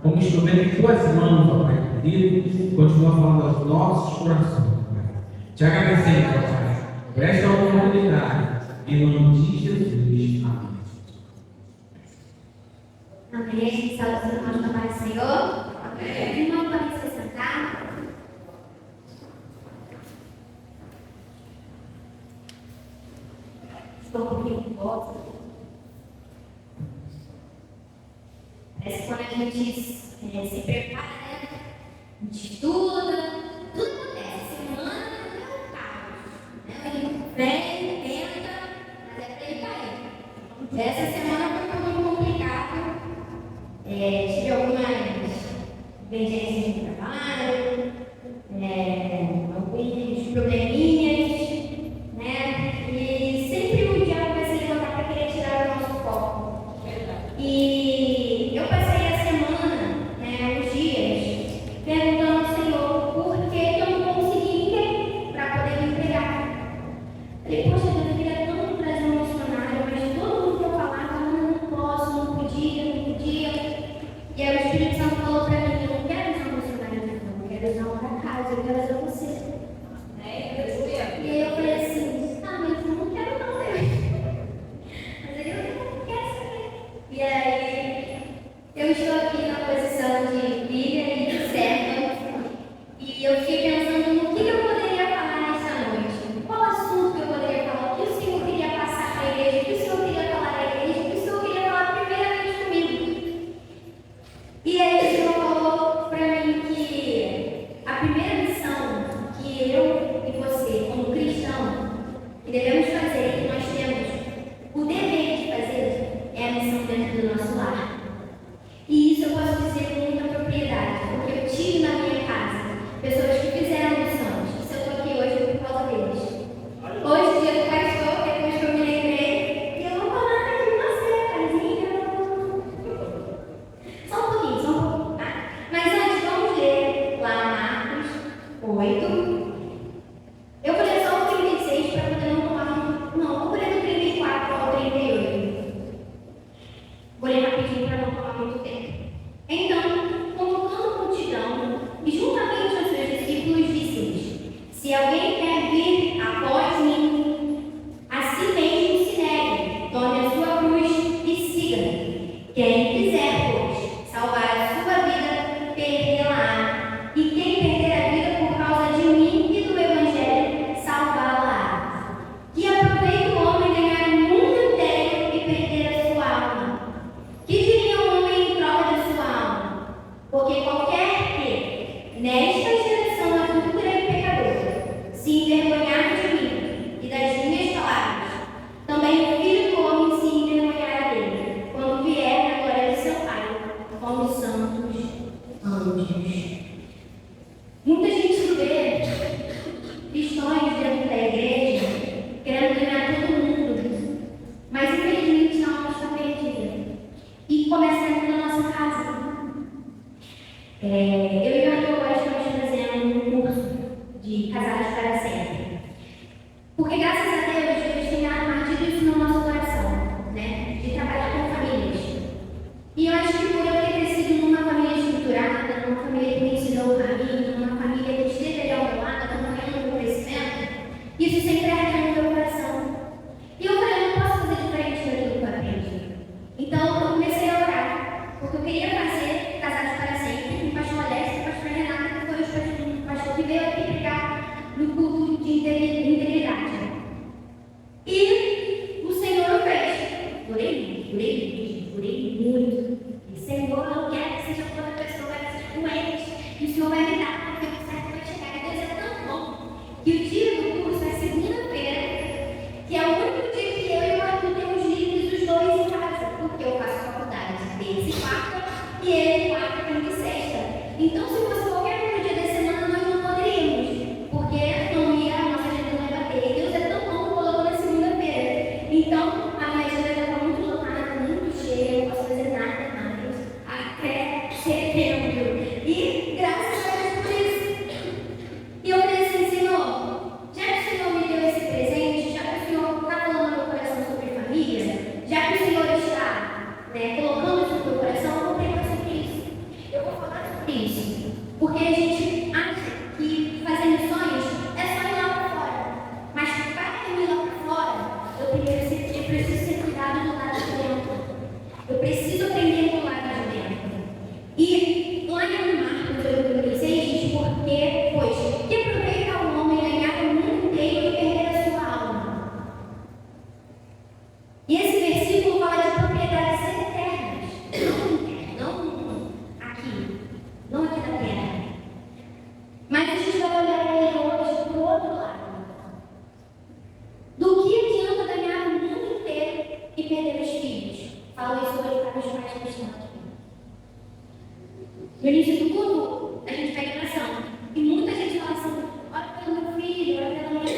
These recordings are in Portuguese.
como instrumento em tuas mãos, ó Pai querido, continua falando aos nossos corações, Pai. Te agradecemos, ó Pai, por esta oportunidade, em nome de Jesus. Amém. Amém. A gente salva os irmãos da paz do Senhor. Amém. Irmão, podem se sentar. Estou um pouquinho nervosa. Parece que quando a gente se prepara, né? A gente estuda, tudo acontece. Semana é um caos. Né? Vem, entra, mas é para ele cair. Essa semana foi muito complicado. Tive algumas divergências de trabalho, alguns probleminhas, né? E sempre o diabo vai se levantar para querer tirar o nosso foco. E eu passei a semana, uns dias, perguntando ao Senhor por que eu não consegui ninguém para poder me entregar. Falei, poxa, eu queria tanto trazer um missionário, mas todo mundo que eu falava, não posso, não podia. E aí o Espírito Santo falou para mim, eu não quero usar um missionário, não, eu quero usar um para casa, eu quero usar você. E aí eu falei assim, mas eu não quero não, né? Mas aí eu não quero saber. E aí eu estou aqui na posição de filha e de serva, e eu fiquei pensando no que eu poderia falar nessa noite. Qual assunto que eu poderia falar? O que o Senhor queria passar para a igreja? O que o Senhor queria falar à igreja? O que o Senhor queria falar primeiramente comigo? E aí o Senhor falou para mim que a primeira missão que eu e você, como cristão, que devemos fazer, que nós temos o dever de fazer, é a missão dentro do nosso lar. E isso eu posso dizer com muita propriedade, porque eu tive na minha casa pessoas que fizeram missões. E se eu estou aqui hoje por causa deles. Hoje, dia do pastor, depois que eu me lembrei, eu vou falar de você, casinha. Só um pouquinho, tá? Mas antes, vamos ler lá Marcos 8. Eu vou ler só o 36 para poder não tomar muito. Não, vou ler do 34 ao 38. Vou ler rapidinho para não tomar muito tempo. Então, convocando a multidão, e juntamente aos seus discípulos, disse-lhes: se alguém quer vir após mim, a si mesmo se negue, tome a sua cruz e siga-me. Quem quiser, pois, salvar a sua vida, perdê-la-á. E quem perder a vida por causa de mim e do Evangelho, salvá-la-á. Que aproveita o homem ganhar o mundo inteiro e perder a sua alma? Que diria o homem em troca da sua alma? Porque qualquer que, nesta geração adúltera e pecadora, se envergonhar de mim e das minhas palavras, também o Filho do Homem se envergonhará dele, quando vier na glória de seu Pai, com os santos anjos. Muita gente vê cristãos dentro da igreja querendo ganhar todo mundo, mas infelizmente a alma está perdida. E começa dentro da nossa casa. Eu e meu amigo agora estamos fazendo um curso de casados para sempre. Porque graças a Deus, Deus tem armado isso no nosso coração, né? De trabalhar com famílias. E eu acho que por eu ter crescido numa família estruturada, numa família que me ensinou o caminho, numa família que esteve ali ao meu lado, acompanhando o meu crescimento, isso sempre arde no meu coração. E eu falei, eu não posso fazer diferente daquilo que eu aprendi. Então eu comecei a orar, porque eu queria fazer Casados para Sempre com o pastor Alex e o pastor Renato, que foi o pastor que veio aqui pregar no culto de integridade. E o Senhor fez. Orei muito. E Senhor, eu não quero que seja com outra pessoa, que seja com eles. E o Senhor vai me dar, porque o certo vai chegar. E Deus é tão bom que o dia do curso é segunda-feira, que é o único dia que eu e o Arthur temos livres os dois em casa, porque eu faço faculdade terça e quarta e ele quarta, quinta e sexta. Então, se fosse qualquer outro dia da semana, nós não poderíamos, porque não ia, a nossa agenda não ia bater. E Deus é tão bom que colocou na segunda-feira. Então, a minha agenda já está muito lotada, muito cheia, eu não posso fazer nada mais até setembro. E graças a Deus por isso. E eu falei assim, Senhor, já que o Senhor me deu esse presente, já que o Senhor está falando no meu coração sobre família, já que o Senhor está colocando isso no meu coração, eu vou pregar sobre isso. isso. Porque a gente acha que fazer missões é só ir lá para fora. Mas para eu ir lá para fora, eu preciso ser cuidado do lado de dentro. Eu preciso aprender do lado de dentro. E lá em Marcos 8:36 diz porque, pois, que aproveita o homem ganhar o mundo inteiro e perder a sua alma. E esse versículo fala de propriedades eternas, não aqui, não aqui da terra. Mas a gente vai olhar ele hoje do outro lado. Do que adianta ganhar o mundo inteiro e perder os filhos? Falo isso hoje para os pais cristãos. No início do culto, a gente pede oração. E muita gente fala assim: ora pelo meu filho, ora pela minha mãe,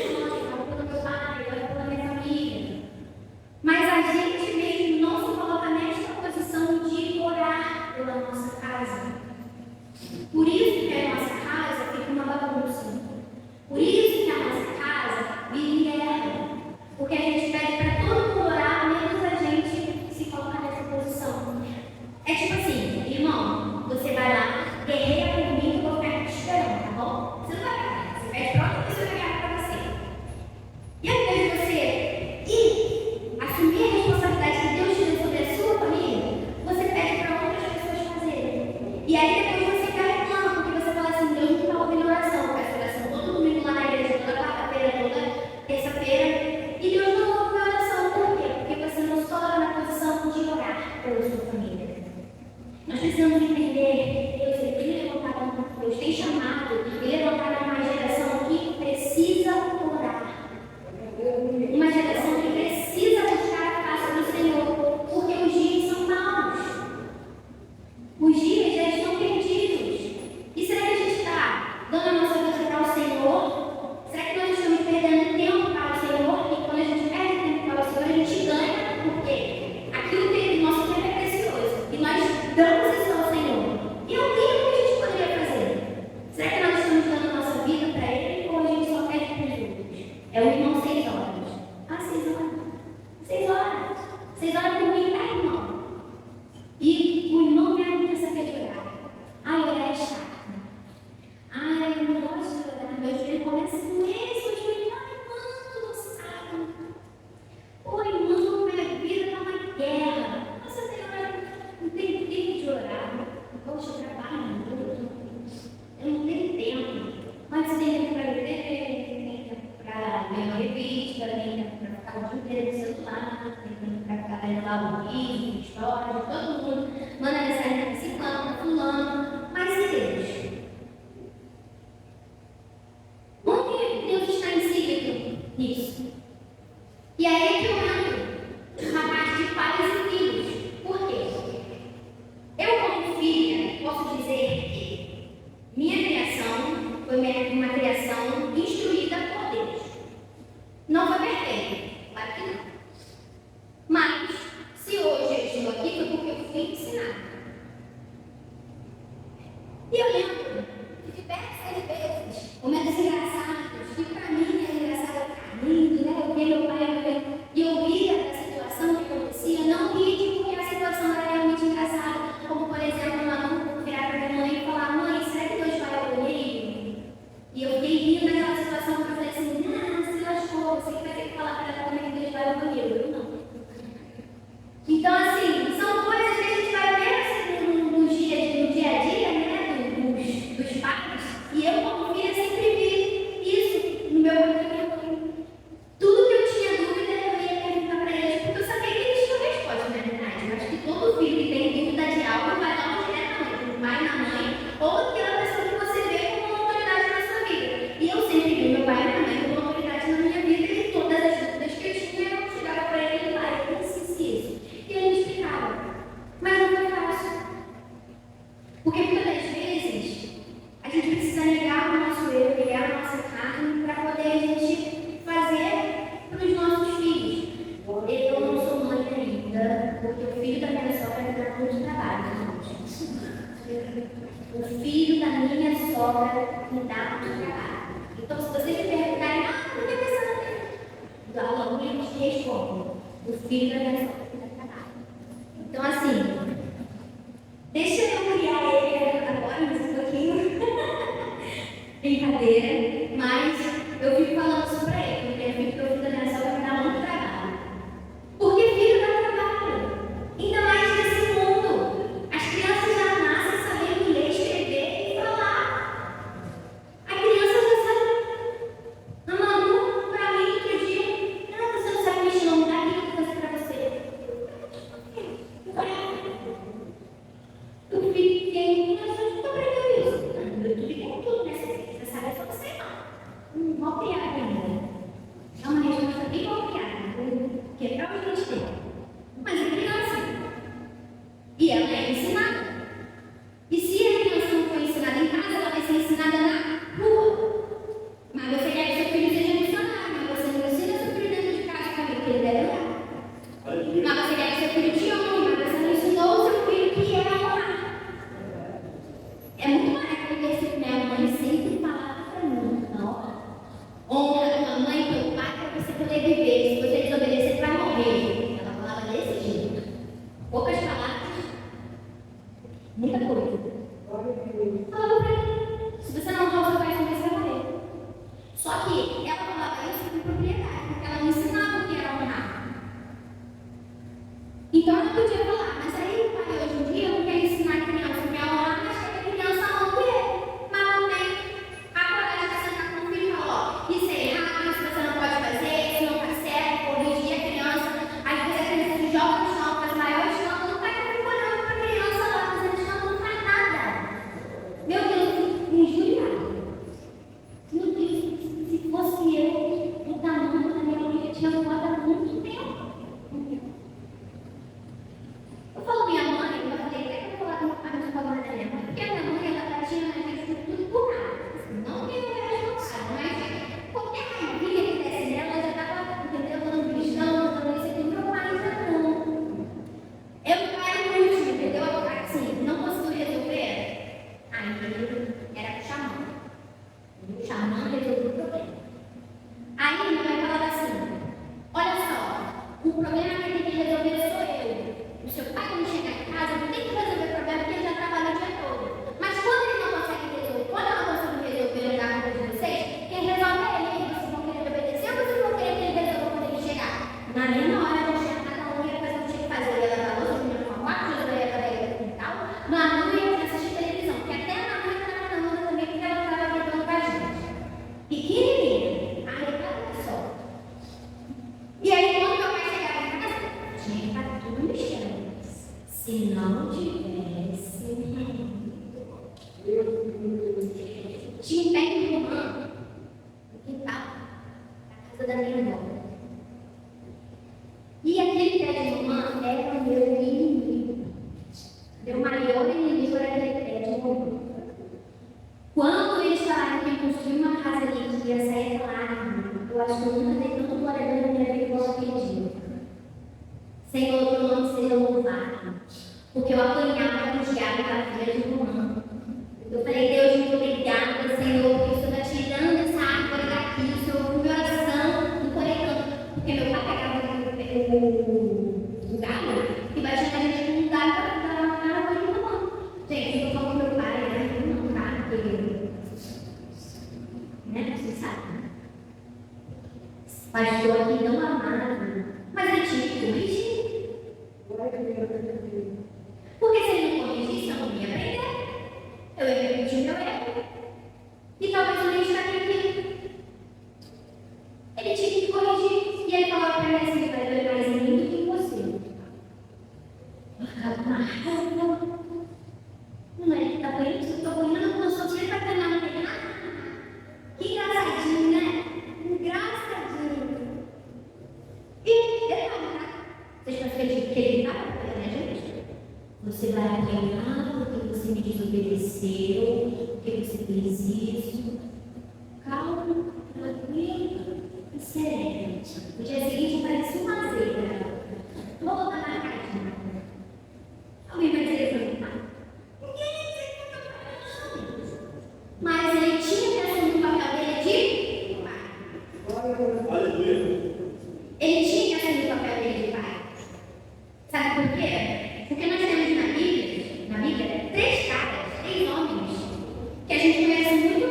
ora pelo meu pai, ora pela minha família. Mas a gente mesmo não se coloca nesta posição de orar pela nossa casa. Por isso que a nossa casa fica uma bagunça. Por isso que a nossa casa vive em guerra. Porque a gente pede para todo mundo orar, menos a gente se colocar nessa posição. É tipo assim, irmão, você vai lá, guerreia comigo, eu vou ficar te esperando, tá bom? Você não vai ganhar, você pede para outra pessoa ganhar para você. E ao invés de você ir assumir a responsabilidade que Deus te deu sobre a sua família, você pede para outras pessoas fazerem. E aí depois você cai reclama, porque você fala assim: Deus não está ouvindo oração, eu peço oração todo domingo lá na igreja, toda quarta-feira, toda terça-feira. E Deus não ouve a oração, por quê? Porque você não se coloca na posição de orar pela sua família. Nós precisamos entender, Deus tem levantado, Deus tem chamado e levantado uma geração que precisa orar. Uma geração que precisa buscar a face do Senhor, porque os dias são maus. Os dias já estão perdidos. E será que a gente está dando a nossa vida para o Senhor? Será que nós estamos perdendo tempo para o Senhor? E quando a gente perde tempo para o Senhor, a gente ganha, porque aquilo que o nosso tempo é precioso. E nós damos isso ao Senhor. E é o mínimo que a gente poderia fazer. Será que nós estamos dando a nossa vida para Ele ou a gente só pede para os outros? É o irmão 6 horas. 6 horas. 6 horas. 6 horas por mim, tá, irmão? E o irmão me ajuda a saber de orar. Orar é chato. Eu não gosto de orar. Meu filho começa com esse, o filho, irmão, tu não sabe. Irmão, minha vida tá uma guerra. Nossa, não tem tempo de orar. Poxa, eu trabalho muito. Eu não tenho tempo. Mas você tem tempo para beber, tem tempo para ver uma revista, tem tempo para ficar o dia inteiro no celular, tem tempo para ficar vendo lá o vídeo, história, todo mundo manda mensagem para ciclano, fulano. Mas e Deus? Onde Deus está inserido nisso? E aí é que eu entro na parte de pais e filhos. Por quê? Eu, como filha, posso dizer que minha criação foi uma criação instruída por Deus. Não foi perfeita, claro que não. Mas, se hoje eu estou aqui, foi porque eu fui ensinada. E eu lembro de diversas vezes, momentos engraçados, que para mim era engraçado ficar rindo, né? Eu vi meu pai e eu via a situação que acontecia, não ri porque a situação era realmente engraçada. Como, por exemplo, uma mãe virar para minha mãe e falar: mãe, será que Deus vai ao banheiro? E eu fiquei rindo naquela situação, porque eu falei assim: não, se lascou, você que vai ter que falar para ela como é que Deus vai ao banheiro, eu não. Então, assim, são coisas que a gente vai ver assim, no dia a dia, né, dos pais. E eu, como filha, sempre vi isso no meu comportamento. Tudo que eu tinha dúvida, eu ia perguntar para eles, porque eu sabia que eles tinham resposta, na verdade. Eu acho que todo filho que tem dúvida de algo vai lá diretamente, no pai, na mãe, ou aquela pessoa que você vê como uma autoridade na sua vida. E eu sempre vi meu pai e minha mãe como uma autoridade na minha vida, e todas as dúvidas que eu tinha, eu chegava para ele e falava: eu preciso isso. E ele me explicava. Mas não foi fácil. Porque muitas das vezes a gente precisa negar o nosso eu, negar a nossa carne, para poder a gente fazer para os nossos filhos. Eu não sou mãe ainda, porque o filho da minha sogra me dá muito trabalho, irmãos. O filho da minha sogra me dá muito trabalho. Então, se vocês me perguntarem: por que você não tem? Aluno, eu te respondo: o filho da minha sogra me dá trabalho. Então, assim, deixa eu criar ele agora, mas brincadeira, mas eu fico falando isso para ele, porque eu fico que a minha sogra me dá muito trabalho. Porque filho dá trabalho. Ainda mais nesse mundo. As crianças já nascem sabendo ler, escrever e falar. A criança já sabe. A Manu, para mim, outro dia, não, você não sabe mexer, não dá, o que eu vou fazer para você? Eu fiquei, mas eu estou aprendendo isso. Eu fiquei com tudo nessa vida. Você sabe, é só você não. Mal criada ainda. É uma resposta bem mal criada. Quebrar o identidade. Mas é criança. E ela é ensinada. E se a criança não for ensinada em casa, ela vai ser ensinada na rua. Mas você quer que seu filho seja missionário, mas você não ensina seu filho dentro de casa para que ele deve orar. Mas você quer que seu filho te honre, mas você não ensinou o seu filho que é honrar. É muito mais porque minha mãe sempre falava para mim, não, honra a tua mãe e teu pai para você poder viver. Se você desobedecer, você vai morrer. Ela falava desse jeito. Poucas palavras, muita coisa. Falava para mim, se você não honrar o seu pai, você vai morrer. Só que ela falava isso com propriedade, porque ela me ensinava o que era honrar. Então ela podia falar, mas aí o pai hoje em dia não quer ensinar a criança que é honrar, mas quer que a criança honre ele. Mas não tem a coragem de sentar com o filho e falar, ó, isso é errado, isso você não pode fazer, isso não está certo, corrigir a criança. Às vezes a criança se joga no chão, faz maior escândalo, não está olhando para a criança lá, fazendo escândalo, não faz nada. Meu Deus, injuriado. Meu Deus, se fosse eu, o tamanho da minha filha tinha voado há muito tempo. Eu falo minha mãe, eu falei, até que eu vou falar com a minha colega da minha mãe, porque a minha mãe, ela tinha na vida tudo por nada. Não que eu era responsável, mas qualquer maravilha que desse nela, ela já estava, entendeu, dando cristão, dando isso aqui, meu pai já não. Eu era o último, entendeu? Assim, não conseguiu resolver. Aí era com o xamã. O xamã resolveu o problema. Aí minha mãe falava assim, olha só, o problema que tem que resolver sou eu. O seu pai, quando chegar em casa, não tem que resolver o problema porque ele já trabalha o dia todo. Mas quando ele não consegue resolver, quando eu não consigo resolver o lugar de vocês, quem resolve é ele. Vocês vão querer obedecer ou vocês vão querer que ele resolva quando ele chegar? Na mesma hora, eu chego cada um ia fazer o que tinha que fazer. Eu ia lavar a louça, eu ia arrumar quarto, eu ia para ele no quintal. Manu ia assistir televisão, porque até a Manu estava na onda também, porque ela estava gritando com a gente. Pequenininha, arregada só. E aí, quando meu pai chegava em casa, tinha que estar tudo mexendo. Se não tivesse, tinha um pé de romã no quintal da casa da minha avó. E aquele pé de romã era o meu inimigo. Meu maior inimigo era aquele pé de romã. Quando eles falaram que ia construir uma casa ali que ia sair aquela árvore, eu acho que eu nunca dei tanto glória a Deus na minha vida igual aquele dia. Senhor, teu nome seja louvado. Porque eu apanhava do diabo para a filha de romã. Eu falei, Deus, muito obrigada, Senhor, porque o Senhor está tirando essa árvore daqui. O Senhor ouviu minha oração, não falei tanto. Porque meu pai pegava o galho e batia na gente com um galho para a árvore de romã. Gente, eu estou falando com meu pai, né? Não tá, porque... Né? Você sabe? Pastor aqui não amado, mas ele tinha que corrigir. Porque se ele não corrigisse, eu não ia aprender. Eu ia repetir o meu erro. E talvez eu nem estaria aqui. Ele tinha que corrigir. E ele falava para mim assim, vai doer mais em mim do que em você. Eu ficava com uma raiva. Não é que está apanhando, eu estou apanhando, eu sou sempre para treinar, não tem nada. Que engraçadinho, né? Engraçadinho. E detalhe, tá? Vocês podem acreditar que ele estava apanhando, gente? Você vai apanhar porque você me desobedeceu, porque você fez isso. Calma, tranquilo e sereno. No dia seguinte parecia uma zebra, toda marcadinha. Alguém vai dizer para mim, ninguém vai dizer que eu estou apanhando. Mas ele tinha que assumir o papel dele de pai. Aleluia. Ele tinha que assumir o papel dele de pai. Sabe por quê? Porque nós temos na Bíblia, 3 caras, 3 homens, que a gente conhece muito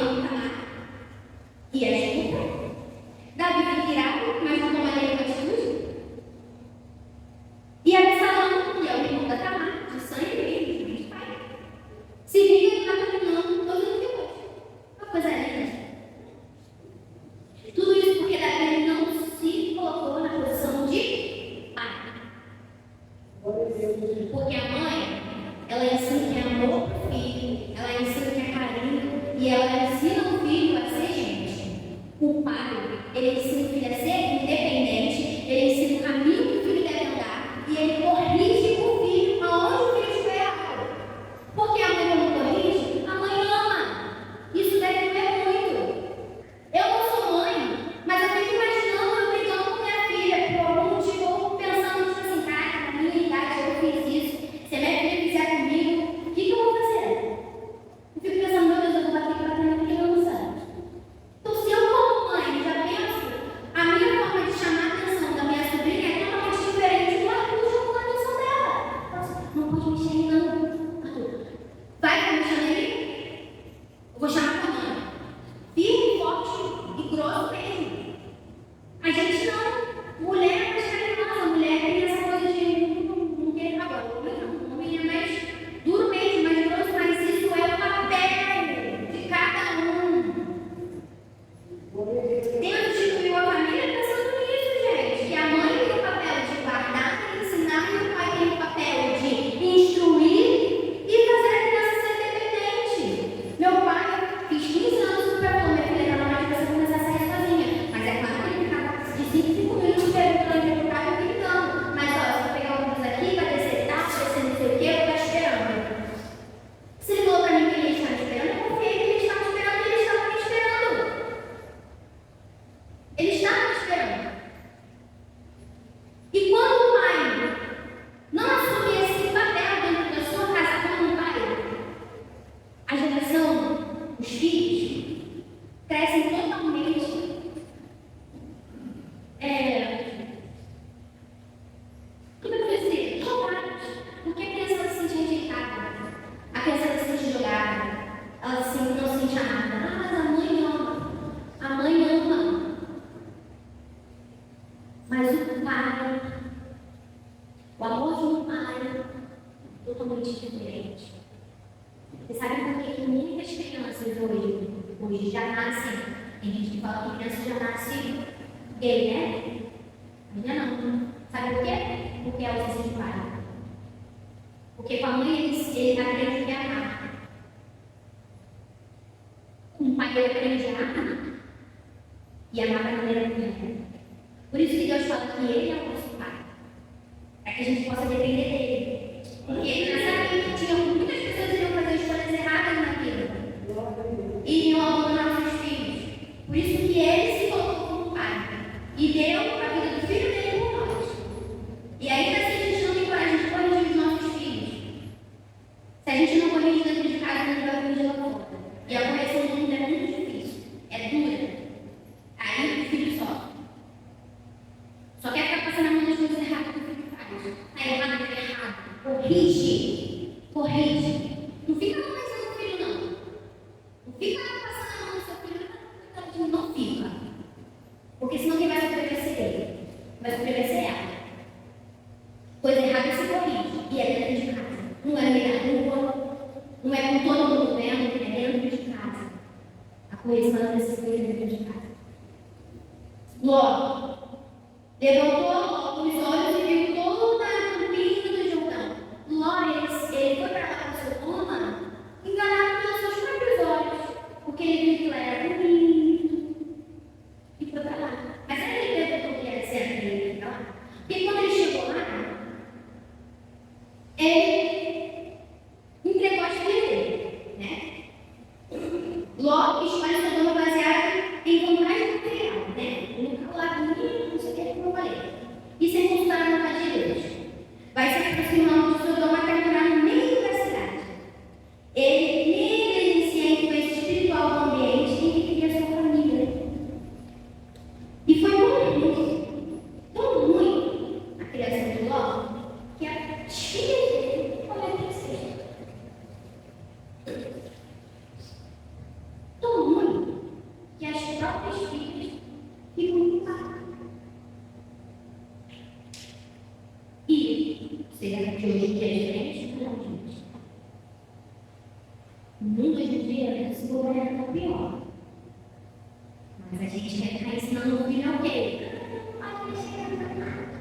ama Tamar e a escuta. Davi fica irado, mas não toma nenhuma atitude. E Absalão, que é o irmão da Tamar, de sangue mesmo, de pai, se vinga de matar Amnon todos os dias. Uma coisa linda. Tudo isso porque Davi não se colocou na posição de pai. Porque a mãe, ela ensina que é amor para o filho, ela ensina que é carinho, e ela ensina o filho a ser gente. O pai, ele ensina o filho a ser independente, ele ensina o caminho que o filho deve andar, e ele corrige o filho aonde o filho estiver errado. Porque a mãe não corrige, a mãe ama. Isso deve doer muito. Eu não sou mãe, mas eu fico imaginando eu brigando com minha filha por algum motivo, ou pensando tipo assim, cara, na minha idade eu fiz isso, se a minha filha fizer comigo, o que eu vou fazer? Eu fico pensando, meu Deus, eu vou bater para minha criança. Então, se eu como mãe já penso, a minha forma de chamar a atenção da minha sobrinha é totalmente diferente do que eu chamo a atenção dela. Não pode mexer aí, não. Arthur, vai mexer nele? Eu vou chamar a mãe. Firme, forte e grosso mesmo. A gente não. Mulher é mais carinhosa. Mulher tem essa coisa de não querer agora. O homem é mais duro mesmo, mais grosso, mas isso é o papel de cada um. Deus instituiu a família pensando nisso, gente. Que a mãe tem o papel de guardar e ensinar, e o pai tem o papel de instruir e fazer a criança ser independente. Meu pai, fiz 15 anos no falou, minha filha, na hora de você começar a sair sozinha. Mas é claro que ele ficava de 5 em 5 minutos perguntando onde eu estava e gritando. Mas ó, se eu pegar o ônibus aqui, vai descer tarde, vai descer não sei o quê, eu vou estar esperando. Se ele falou para mim que ele estava esperando, eu confiei que ele estava esperando e ele estava me esperando. Ele estava me esperando. E quando o pai não assumir esse papel dentro da sua casa como um pai, a geração, os filhos, crescem totalmente como eu vou dizer, roubados. Porque a criança ela se sente rejeitada, a criança ela se sente jogada, ela não se sente amada. Ah, mas a mãe ama. A mãe ama. Mas o pai, o amor de um pai, é totalmente diferente. Você sabe por que muitas crianças hoje já nascem? Tem gente que fala que criança já nasce gay, né? Ainda não. Sabe por quê? Porque é a ausência de pai. Porque com a mãe ele aprende a amar. Com o pai ele aprende a amar. E amar da maneira correta. Por isso que Deus fala que ele é o nosso pai. Para que a gente possa depender dele. Porque ele já sabia que tinha muitas pessoas que iriam fazer escolhas erradas na vida. E iriam abandonar seus filhos. Por isso que ele se colocou como pai. E deu a vida do filho dele por nós. E ainda assim a gente não tem coragem de corrigir os nossos filhos. Se a gente não corrige dentro de casa, a gente vai corrigir lá fora. E a correção do mundo é muito difícil. É dura. Aí o filho sofre. Só quer ficar passando a mão nas coisas erradas que o filho faz. Está errado, está errado. Corrige. Corrige. Não fica conversando com o filho, não. Não fica passando a mão no seu filho. Não fica. Porque senão quem vai sofrer vai ser ele. Vai sofrer vai ser ela. Coisa errada se corrige. E é dentro de casa. Não é na rua. Não é com todo mundo vendo. É dentro de casa. A correção dessas coisas é dentro de casa. Logo, levantou os olhos e viu toda a campina do Jordão. Logo, ele foi para lá com Sodoma, enganado pelos seus próprios olhos, porque ele viu que lá era bonito e foi para lá. Mas será que ele perguntou que era certo ele ir para lá? Porque quando ele chegou lá, ele entregou as filhas dele, né? Ló escolhe Sodoma baseada em vantagem material, né? Um lá bonito, não sei o que, como eu falei. E sem consultar a vontade de Deus. Vai se aproximando de Sodoma até morar no meio da cidade. Ele negligencia a influência espiritual do ambiente e que cria sua família. E foi tão ruim a criação de Ló, que as filhas dele foram crescer. Tão ruim. próprios filhos ficam culpados. E, será que hoje em dia é diferente? Não, gente. O mundo hoje em dia se governa pior. Mas a gente quer ficar ensinando o filho o quê? Não pode mexer nada.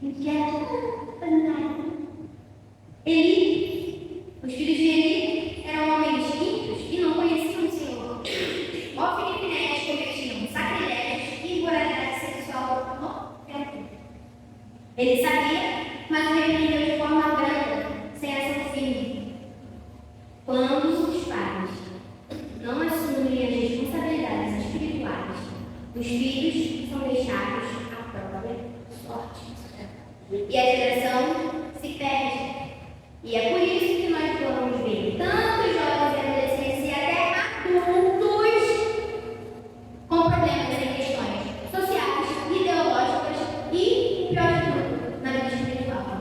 A gente quer andar. Os filhos de Eli eram homens ímpios e não conheciam o Senhor. Ó Filipe e Neves cometiam sacrilégios e imoralidade sexual no templo. Ele sabia, mas o repreendeu de forma branda, sem ação firme. Quando os pais não assumem as responsabilidades espirituais, os filhos são deixados à própria sorte. E a geração se perde. E é por isso que nós vamos ver tantos jovens e adolescentes e até adultos com problemas em questões sociais, ideológicas e, pior de tudo, na vida espiritual.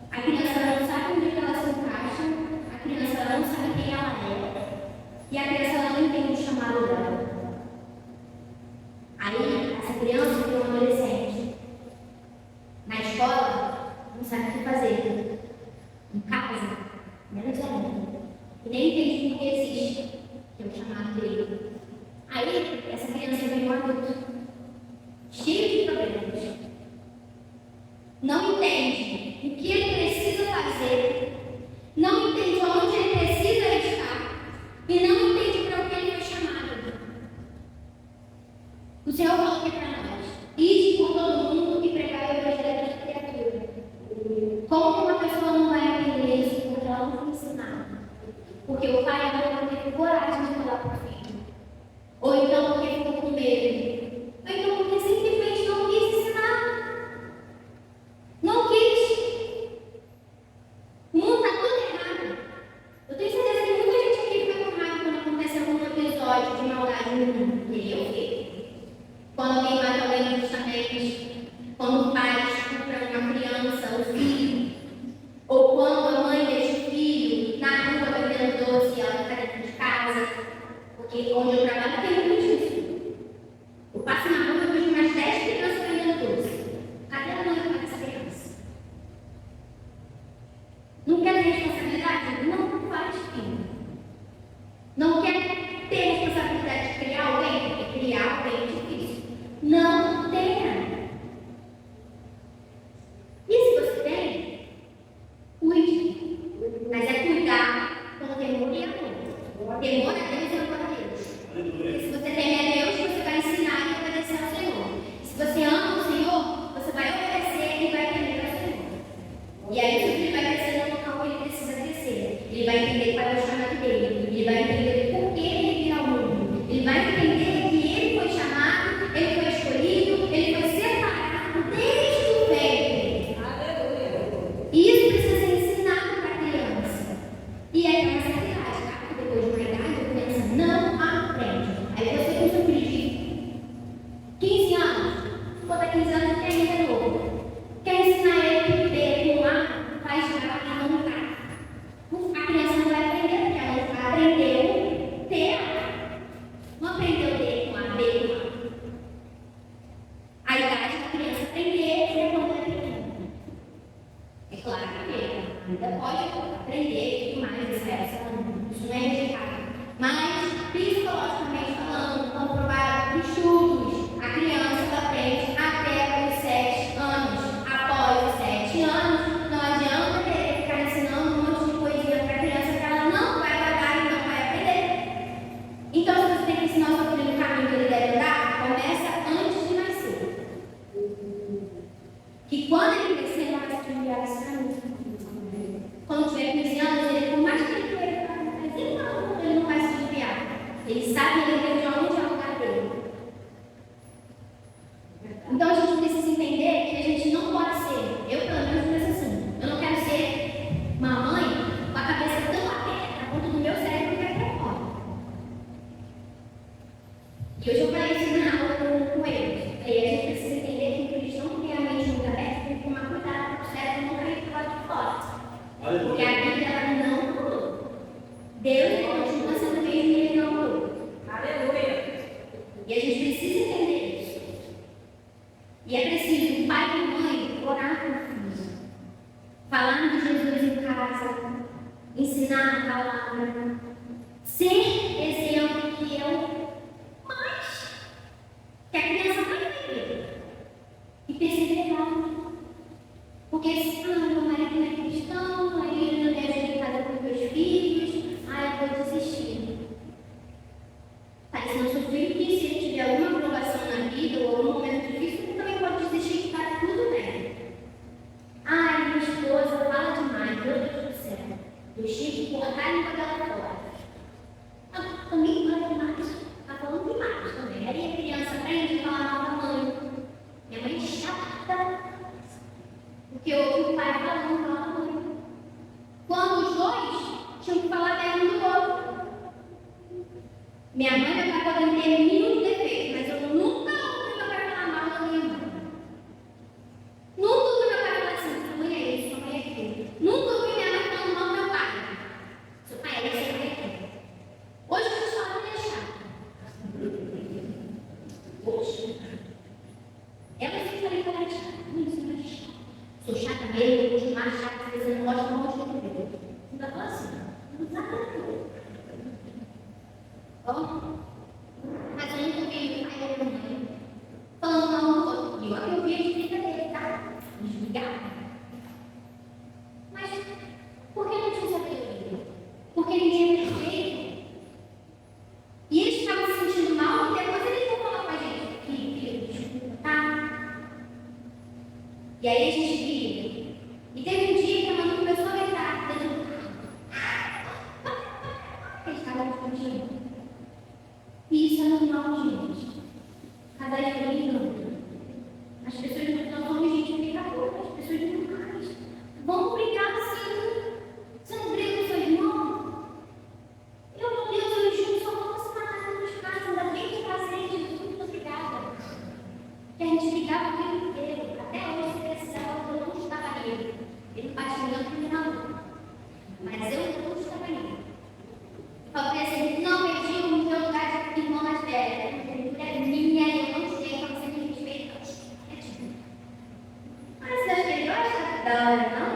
A criança não sabe onde ela se encaixa, a criança não sabe quem ela é, e a criança não entende o chamado dela. Aí, essa criança tem um adolescente. Na escola, não sabe o que fazer. Em casa, menos ainda. E nem entende por que existe, que é o chamado dele. Aí, essa criança vem um adulto, cheio de problemas. Não entende o que ele precisa fazer, não entende onde ele precisa estar, e não entende para o que ele foi chamado. O Senhor falou aqui para nós: ide por todo mundo e pregai o evangelho a toda criatura. Como uma pessoa não vai entender isso porque ela não foi ensinada? Porque o pai e a mãe não teve coragem de falar para o filho. Ou então porque ficou com medo. Ou então porque simplesmente não quis ensinar. Não quis. O mundo está todo errado. Eu tenho certeza que muita gente aqui fica com raiva quando acontece algum episódio de maldade no mundo. E eu fico. Quando alguém mata alguém injustamente. Quando pais estupram uma criança, o filho. Ou quando a mãe deixa o filho na rua bebendo doce e ela fica dentro de casa. Porque onde eu trabalho tem muito disso. Eu passo na rua e vejo umas 10 crianças bebendo doce. Cadê a mãe para essa criança? Não quer ter responsabilidade? Não faz, filho. Não quer ter responsabilidade de criar alguém? Porque criar alguém é difícil. Não tenha. E se você tem, cuide. Mas é cuidar com temor e amor. Temor a Deus e amor a Deus. Porque se você teme a Deus, você vai ensinar e obedecer ao Senhor. Se você ama o Senhor, você vai obedecer e vai temer ao Senhor. E aí seu filho vai crescer no local que ele precisa crescer. Ele vai entender qual é o chamado dele. Ele vai entender por que ele veio ao mundo. Ele vai entender que ele foi chamado, ele foi escolhido, ele foi separado desde o ventre. E isso precisa ser ensinado para a criança. E é uma certa idade, tá? Porque depois de uma idade, a criança não aprende. Aí você com seu filho de 15 anos, botar 15 anos e ainda é novo. Quer ensinar ele B com A, faz já e não tá. A criança não vai aprender, porque ela aprendeu T, A. Não aprendeu D com A, B com A. A idade da criança aprender é quando ela é pequena. É claro que ainda pode aprender e tudo mais, isso não é rejeitado. Mas, psicologicamente falando, comprovado por estudos, a criança ela aprende até os 7 anos. Após os 7 anos, não adianta querer ficar ensinando um monte de coisinha para a criança que ela não vai guardar e não vai aprender. Então, se você tem que ensinar o seu filho no caminho que ele deve andar, começa antes de nascer. Que quando ele crescer, ele vai se desviar desse caminho. Quando tiver 15 anos, ele, por mais que ele queira ficar com 15 anos, ele não vai se desviar. Ele sabe de onde é o lugar dele. Então a gente precisa entender que a gente não pode ser, eu pelo menos penso assim, eu não quero ser uma mãe com a cabeça tão aberta a ponto do meu cérebro que é para fora. E hoje eu falei isso na aula com eles. E a gente precisa entender que o cristão que tem a mente muito aberta tem que tomar cuidado para o cérebro não cair para o lado de fora. Porque a Bíblia ela não mudou. Deus continua sendo o mesmo e ele não mudou. Minha mãe e meu pai podem ter mil defeitos, mas eu nunca ouvi meu pai falar mal da minha mãe. Nunca ouvi meu pai falar assim, sua mãe é isso, sua mãe é aquilo. Nunca ouvi minha mãe falando mal do meu pai. Seu pai é isso, sua mãe é aquilo. Hoje eu vou te falar que é chato. Poxa. Ela sempre falei que ela era chata. Isso não é chato. Sou chata mesmo, vou continuar chata, se você não gosta, não gosta de comer. Ainda fala assim, não sabe nada. Mas eu nunca ouvi meu pai ou minha mãe falando mal do outro. E olha que eu vi a desliga dele, tá? Desligar. Mas por que não tinha sabedoria? Porque ninguém é perfeito. E eles estavam se sentindo mal e depois eles vão falar com a gente. Filho, desculpa, tá? E aí a gente viu. E teve um dia que a mãe começou a gritar dentro do carro. Eles estavam discutindo. E isso é normal, gente. Casais brigando. As pessoas não são gente brigadora, as pessoas não mais. Vão brigar assim. Você não briga com seu irmão? Eu, meu Deus, eu juro, só vamos se matar nos casos, ainda bem que casei, Jesus, muito obrigada. Que a gente brigava o tempo inteiro. Até hoje, se cresceu, eu não estava ali. Ele bate no final. Mas eu não estava ali. Eu pensei, não perdi o meu lugar de irmã mais velha. A é minha e eu não sei como você me respeita. Mas você acha que ele gosta da hora, não?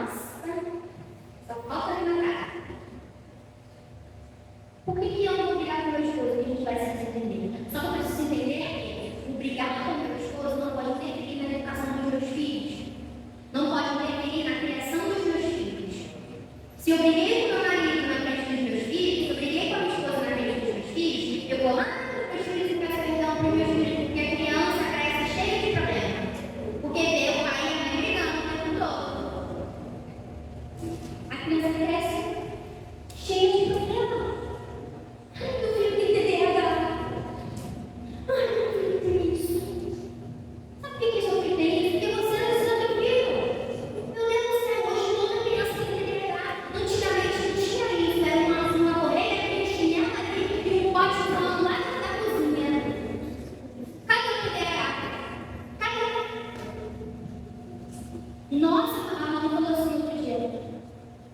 Só falta ele na cara. Por que eu não vou brigar com meu esposo? Que a gente vai se entender. Só que eu preciso entender que o brigar com meu esposo não pode interferir na educação dos meus filhos. Não pode interferir na criação dos meus filhos. Se eu briguei com meu marido na frente dos meus filhos, se eu briguei com a minha esposa na frente dos meus filhos, eu vou lá nos meus filhos e peço perdão para os meus filhos, porque a criança cresce cheia de problemas. Porque vê o pai e a mãe brigando o tempo todo. A criança cresce cheia de problemas. Ai, meu filho tem TDAH. Ai, meu filho tem isso. Sabe por que seu filho tem isso? Porque você não ensina teu filho. Meu Deus do céu, hoje toda criança tem TDAH. Antigamente não tinha isso. Era uma correia que a gente tinha ali e um pote falando lá da cozinha. Cadê o TDAH? Cadê? Nossa, a mãe falou assim outro dia.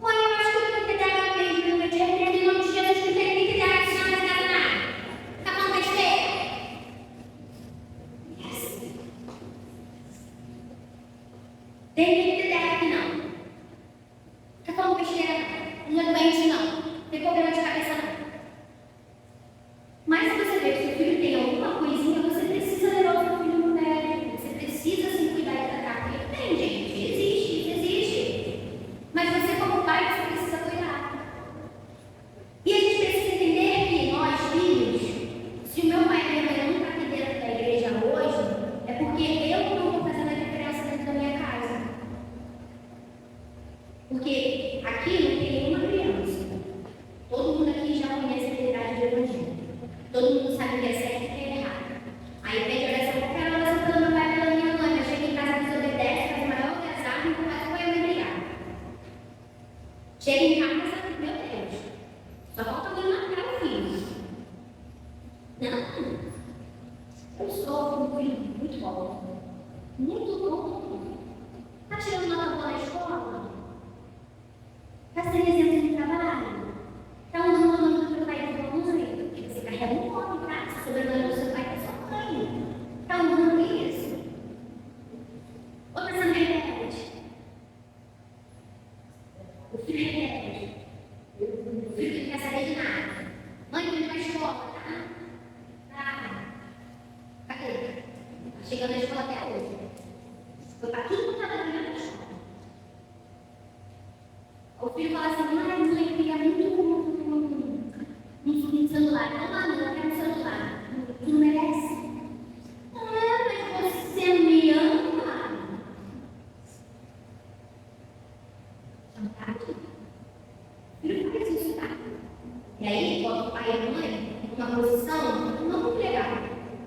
Mãe, eu acho que eu tenho TDAH mesmo. Eu te repreendo em nome de Jesus que tem TDAH, senão não vai dar nada. Tá falando besteira? Yes. Tem TDAH aqui não. Tá falando besteira não. Não é doente não. Tem problema de cabeça não. Mas se você vê que seu filho tem alguma coisinha, você precisa levar o seu filho no médico. Você precisa se cuidar e tratar. Porque tem, gente. Existe. Mas você, como pai, você precisa cuidar. E a gente precisa entender que nós, filhos, se o meu pai e minha mãe não estão aqui dentro da igreja hoje, é porque eu não estou fazendo a diferença dentro da minha casa. Porque aqui não tem nenhuma criança. Todo mundo aqui já conhece a verdade do evangelho. Todo mundo sabe o que é certo e o que é errado. Aí pede oração qualquer oração pelo meu pai e pela minha mãe, mas chega em casa, desobedece, faz o maior pesado e não faz com eu me brigar. Chega em casa, meu Deus, só falta alguém matar o filho. Não, eu sou um filho muito bom. Muito bom. Está tirando nota boa na escola? Está sendo exemplo de trabalho? Está usando o nome do seu pai e da sua mãe? Porque você carrega um nome, tá? Se sobrenome do seu pai e da sua mãe. Está usando isso? Ou está sendo rebelde? O filho é rebelde. O filho que não quer saber de nada. Mãe, vem para a escola, tá? Tá. Cadê? Tá chegando na escola até hoje. Foi para tudo quanto ela vinha na escola. O filho fala assim, mãe, fica muito no celular. Não, eu quero celular. Tu não merece? Não, mas você me ama. Chantagem. O filho faz isso, tá? E aí, bota o pai e a mãe numa posição não muito legal.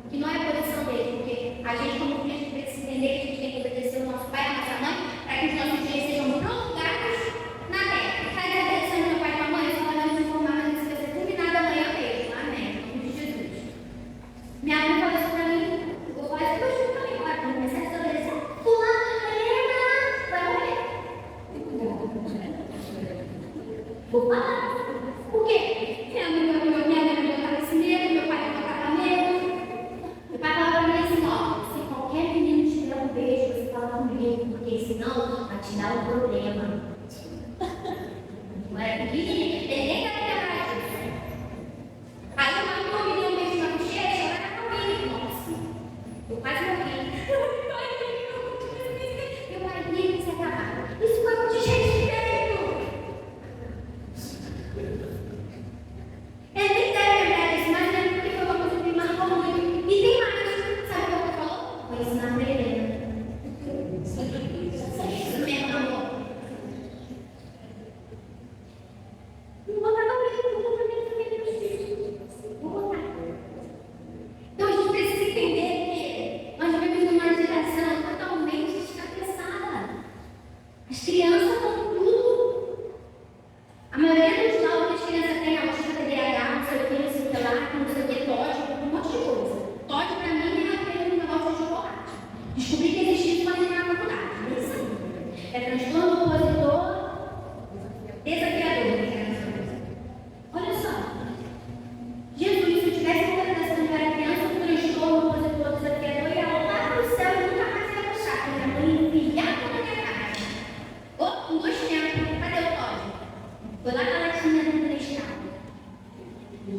Que não é a posição dele, porque a gente, como filho, precisa entender que a gente tem que obedecer o nosso pai e a nossa mãe para que os nossos dias sejam prolongados na terra. Está agradecendo meu pai e minha mãe, só para nos informar, mas não esquecer de nada amanhã mesmo. Amém. Em nome de Jesus.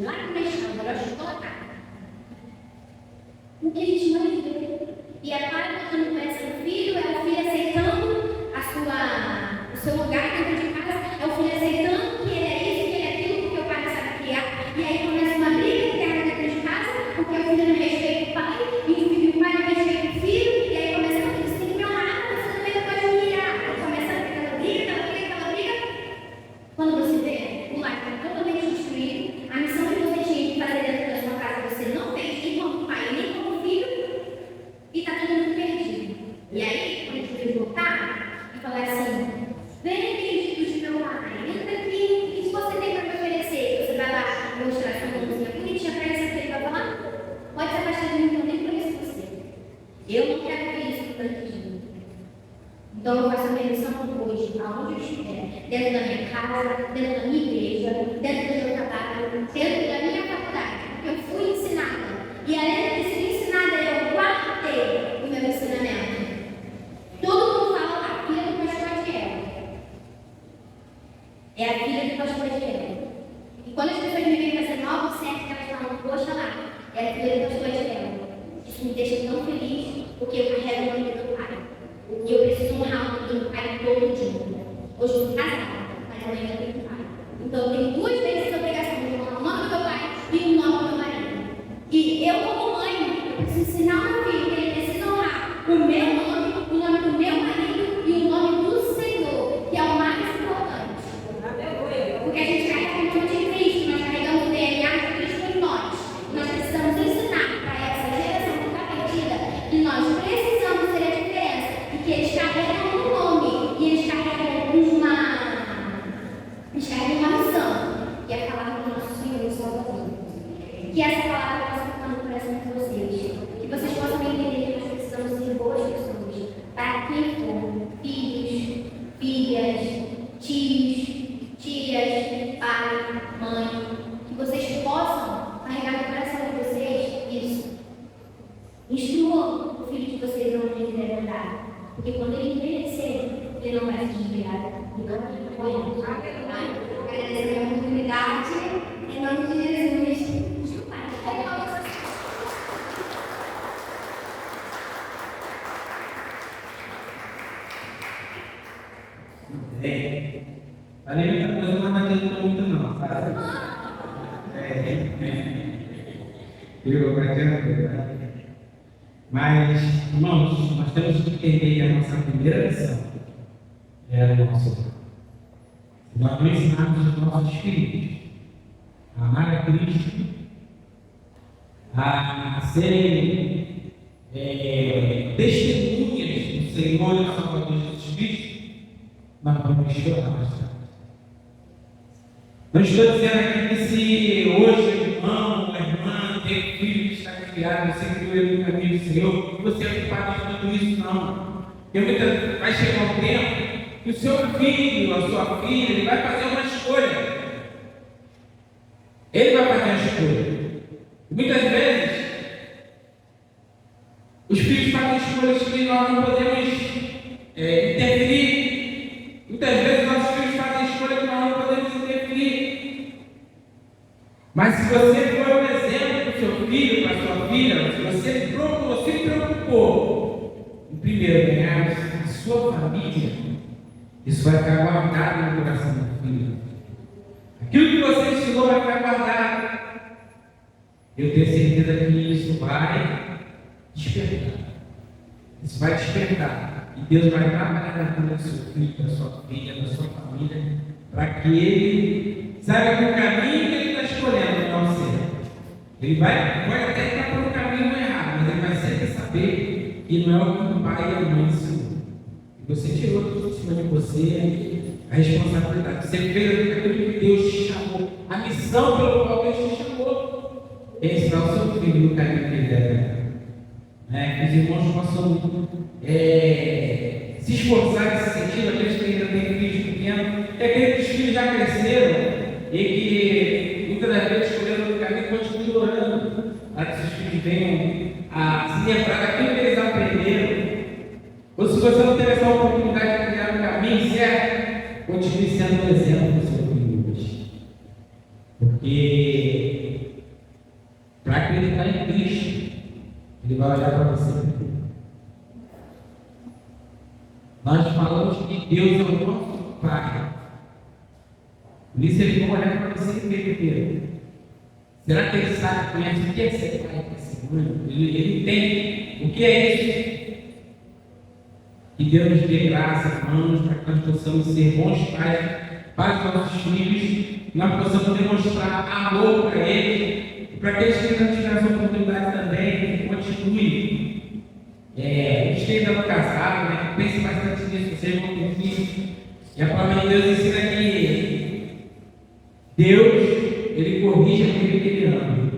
lá no mexão, eu gosto de colocar. O que a gente mais vê. E a pai botando conversa no filho, é o filho aceitando o seu lugar dentro de casa, é o filho aceitando que ele é isso, que ele é aquilo, porque o pai não sabe criar. E aí começa uma briga interna dentro de casa, porque o filho não respeita o pai, e o pai não respeita o filho, e aí começa a você tem que me honrar, você também não pode me humilhar. Aí começa aquela briga. Quando você vê o lar está totalmente destruído, a missão que você tinha que fazer dentro da sua casa, você não fez, nem como pai, nem como filho, e está todo mundo perdido. E aí, quando a gente vai voltar e falar assim, vem bendito de meu pai, entra aqui, o que você tem para me oferecer? Você vai lá mostrar sua mãozinha bonitinha para ele, você vai falar, pode se afastar de mim, que eu nem conheço você. Eu não quero ver isso tanto de mim. Então eu faço a minha missão hoje, aonde eu estiver, dentro da minha casa, dentro da minha igreja, dentro do meu trabalho, dentro da minha faculdade, porque eu fui ensinada. E além de ser ensinada, eu guardei o meu ensinamento. Todo mundo fala lá, a filha do pastor Adiel. É a filha do pastor Adiel. E quando as pessoas me veem fazendo algo certo, elas falam, poxa lá, é a filha do pastor Adiel. Isso me deixa tão feliz, porque eu carrego o nome do pai. E eu preciso honrar o nome do pai todo dia. Hoje eu estou casada, mas amanhã eu tenho pai. Então eu tenho duas vezes a obrigação de honrar o nome do meu pai e o nome do meu marido. E eu, como mãe, eu preciso ensinar o meu filho que ele precisa honrar o meu nome, o nome do meu marido e o nome do Senhor, que é o mais importante. Porque a gente carrega o nome de Cristo, nós carregamos o DNA de Cristo em nós. Nós precisamos ensinar para essa geração que está perdida que nós precisamos ser a diferença e que eles carregam um nome e eles carregam uma missão, que é falar do nosso Senhor e Salvador. Que essa palavra possa ficar no coração de vocês. Que vocês possam entender que nós precisamos ser boas pessoas. Para quem for, filhos, filhas, tios, tias, pai, mãe. Que vocês possam carregar no coração de vocês isso. Instruam o filho de vocês onde ele deve andar. Porque quando ele envelhecer, ele não vai se desviar do caminho correto. Agradecer a oportunidade. Em nome de Jesus. A Lívia está fazendo uma adianta muito não, sabe? Eu pretendo. Mas, irmãos, nós temos que entender que a nossa primeira missão é o nosso lar. Nós não ensinamos os nossos filhos a amar a Cristo, a serem testemunhas do Senhor e Salvador Jesus Cristo, nós vamos chorar bastante. Não estou dizendo aqui que se hoje o irmão, a irmã, tem filho que está criado, você criou ele no caminho do Senhor, você é culpado de tudo isso, não. Porque vai chegar um tempo que o seu filho, a sua filha, ele vai fazer uma escolha. Ele vai fazer uma escolha. E muitas vezes, os filhos fazem escolhas que nós não podemos interferir. Muitas vezes, nossos filhos fazem escolhas que nós não podemos interferir. Mas se você for um exemplo para o seu filho, para a sua filha, se você se preocupou em primeiro ganhar a sua família, isso vai ficar guardado no coração do filho. Aquilo que você ensinou vai ficar guardado. Eu tenho certeza que isso vai despertar. Isso vai despertar. E Deus vai trabalhar na vida do seu filho, da sua filha, da sua família, para que ele saiba que o caminho que ele está escolhendo não é o certo. Ele vai até estar por um caminho errado, mas ele vai sempre saber que não é o que o pai e a mãe ensinam. E você tirou tudo de cima de você, a responsabilidade. Você fez aquilo que Deus te chamou, a missão pelo qual Deus te chamou. É ensinar o seu filho no caminho que ele deve. Que os irmãos possam se esforçar nesse sentido, aqueles que ainda têm filhos pequenos, e aqueles que os filhos já cresceram e que muitas das vezes escolheram o caminho, continuem orando para que os filhos venham a se lembrar daquilo que eles aprenderam. Ou se você não teve essa oportunidade de criar o caminho certo, continue sendo um exemplo do seu filho hoje. Porque vai acreditar em Cristo, ele vai olhar para você. Nós falamos que Deus é o nosso Pai. Por isso ele vai olhar para você e ver. Será que ele sabe, conhece o que é ser pai, o que é ser mãe? Ele entende o que é isso? Que Deus nos dê graça, irmãos, para que nós possamos ser bons pais para os nossos filhos, nós possamos demonstrar amor para eles, e para aqueles que não tiveram essa oportunidade também, que continue. Esteja no casado, né? Pense bastante nisso, vocês vão ter filhos. E a palavra de Deus ensina que Deus, ele corrige aquele que ele ama.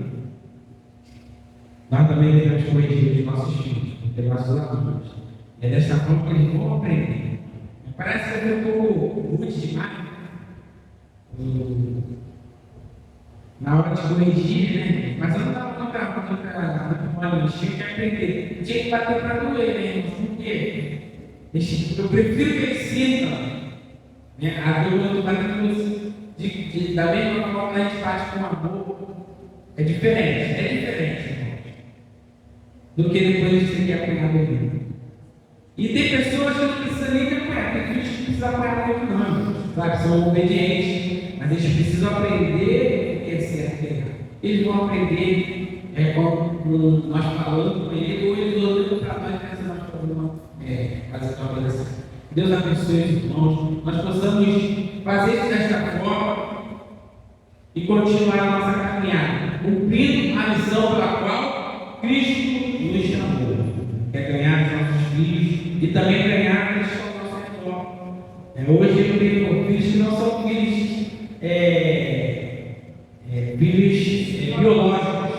Nós também devemos corrigir os nossos filhos, pelos nossos alunos. É dessa forma que eles vão aprender. Parece que eu estou rude demais. Na hora de corrigir, né? Mas eu não estava contra eles tinham que aprender. Tinha que bater para doer, né? Por quê? Eu prefiro que eles sintam, né? A dor do barulho da mesma forma que a gente bate com amor. É diferente, irmão. Do que depois a gente ter que apanhar do livro. E tem pessoas que não precisam nem apanhar, tem gente que precisa apanhar muito não. Claro que são obedientes, mas eles precisam aprender o que é certo e errado. Eles vão aprender como nós falamos com ele, ou eles olham para nós e nós podemos fazer uma coisa assim. Deus abençoe os irmãos, nós possamos fazer isso desta forma e continuar a nossa caminhada, cumprindo a missão pela qual Cristo nos chamou, que é ganhar os nossos filhos e também ganhar aqueles que estão ao nosso redor. Hoje eu tenho filhos que não são filhos, biológicos,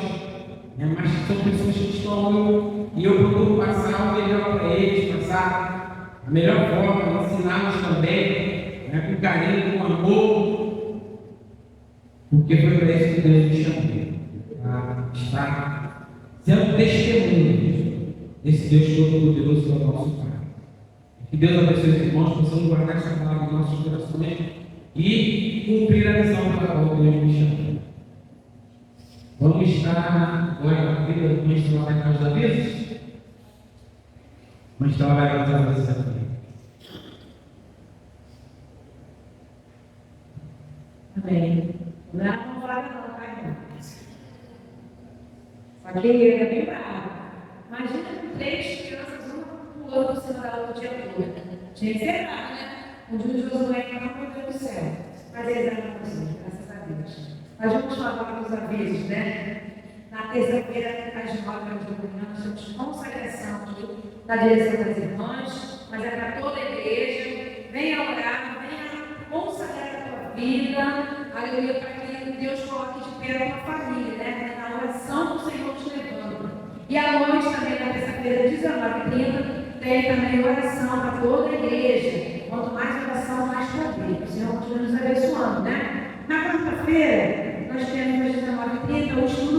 mas são pessoas que estão e eu procuro passar o melhor para eles, passar a melhor forma, ensiná-los também, com carinho, com amor, porque foi para isso que Deus me chamou, para estar sendo testemunho desse Deus Todo-Poderoso que é o nosso Pai. Que Deus abençoe os irmãos, possamos guardar essa palavra em nossos corações e cumprir a missão para a qual Deus me chamou. Vamos estar agora na vida do Ministério vai dar os avisos? O Ministério vai dar os avisos aqui. Amém. Não é uma palavra não, tá, irmão? Só que ele é bem bravo. Imagina com 3 crianças, uma pulando por cima da outra o dia todo. Tinha que ser bravo, né? O dia de Josué, meu Deus do céu. Mas eles eram bonzinhos, graças a Deus. Nós vamos falar dos avisos, né? Na terça-feira, às 9 horas da manhã, nós temos consagração da direção das irmãs, mas é para toda a igreja. Venha orar, venha consagrar a tua vida, aleluia, para que Deus coloque de pé a tua família, né? Na oração do Senhor te levando. E à noite também, na terça-feira, 19h30, tem também oração para toda a igreja. Quanto mais oração, mais poder. O Senhor continua nos abençoando, né? Na quarta-feira, nós temos às 19h30 o estudo